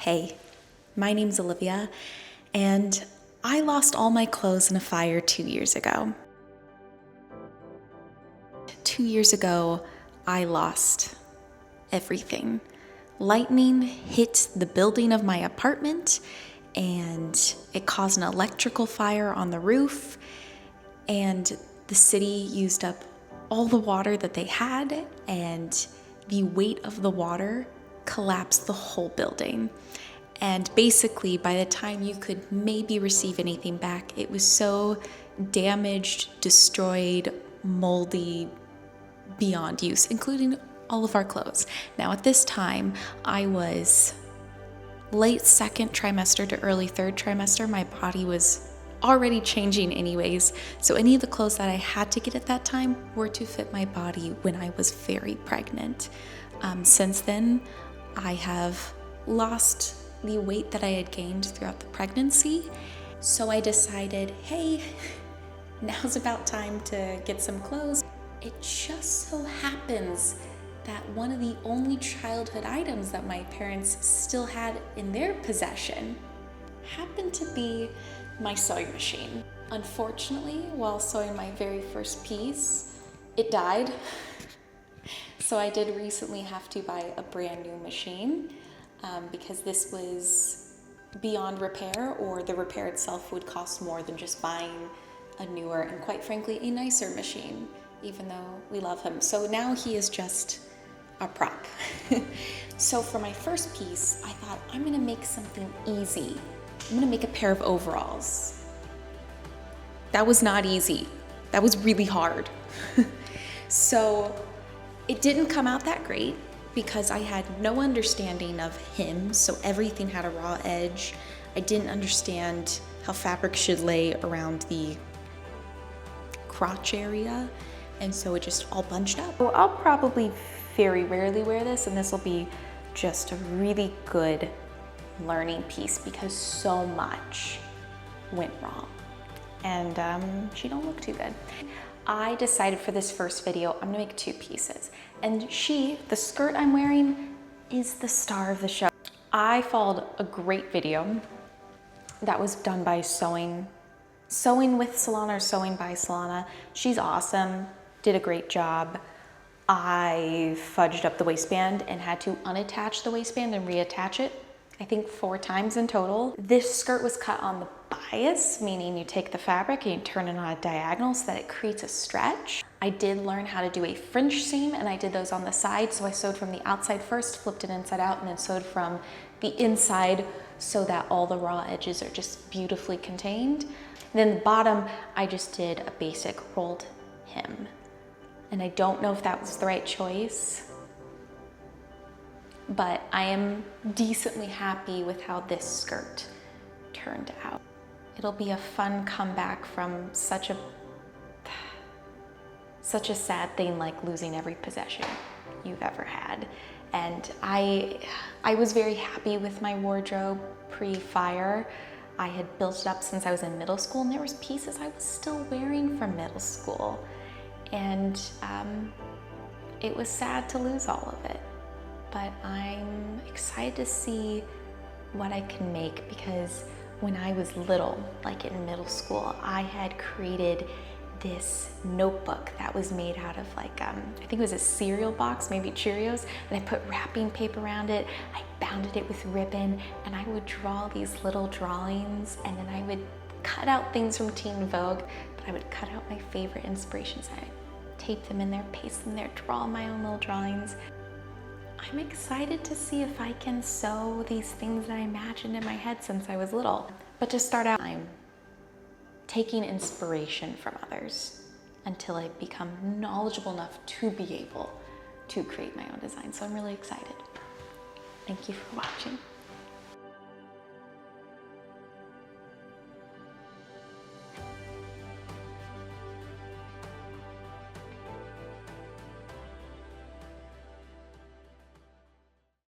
Hey, my name's Olivia, and I lost all my clothes in a fire 2 years ago. 2 years ago, I lost everything. Lightning hit the building of my apartment, and it caused an electrical fire on the roof, and the city used up all the water that they had, and the weight of the water collapsed the whole building. And basically, by the time you could maybe receive anything back, it was so damaged, destroyed, moldy, beyond use, including all of our clothes. Now, at this time, I was late second trimester to early third trimester. My body was already changing anyways, so any of the clothes that I had to get at that time were to fit my body when I was very pregnant. Since then, I have lost the weight that I had gained throughout the pregnancy, so I decided, hey, now's about time to get some clothes. It just so happens that one of the only childhood items that my parents still had in their possession happened to be my sewing machine. Unfortunately, while sewing my very first piece, it died. So I did recently have to buy a brand new machine because this was beyond repair, or the repair itself would cost more than just buying a newer and, quite frankly, a nicer machine, even though we love him. So now he is just a prop. So for my first piece, I thought, I'm gonna make something easy. I'm gonna make a pair of overalls. That was not easy. That was really hard. So it didn't come out that great because I had no understanding of hem, so everything had a raw edge. I didn't understand how fabric should lay around the crotch area, and so it just all bunched up. So I'll probably very rarely wear this, and this will be just a really good learning piece because so much went wrong, and she don't look too good. I decided for this first video, I'm gonna make 2 pieces, and the skirt I'm wearing, is the star of the show. I followed a great video that was done by Sewing with Solana, or Sewing by Solana. She's awesome, did a great job. I fudged up the waistband and had to unattach the waistband and reattach it, I think 4 times in total. This skirt was cut on the bias, meaning you take the fabric and you turn it on a diagonal so that it creates a stretch. I did learn how to do a French seam, and I did those on the side. So I sewed from the outside first, flipped it inside out, and then sewed from the inside so that all the raw edges are just beautifully contained. And then the bottom, I just did a basic rolled hem. And I don't know if that was the right choice, but I am decently happy with how this skirt turned out. It'll be a fun comeback from such a sad thing like losing every possession you've ever had. And I was very happy with my wardrobe pre-fire. I had built it up since I was in middle school, and there was pieces I was still wearing from middle school. And it was sad to lose all of it. But I'm excited to see what I can make, because when I was little, like in middle school, I had created this notebook that was made out of like, I think it was a cereal box, maybe Cheerios, and I put wrapping paper around it. I bounded it with ribbon, and I would draw these little drawings, and then I would cut out things from Teen Vogue, but I would cut out my favorite inspirations. I would tape them in there, paste them there, draw my own little drawings. I'm excited to see if I can sew these things that I imagined in my head since I was little. But to start out, I'm taking inspiration from others until I become knowledgeable enough to be able to create my own design. So I'm really excited. Thank you for watching.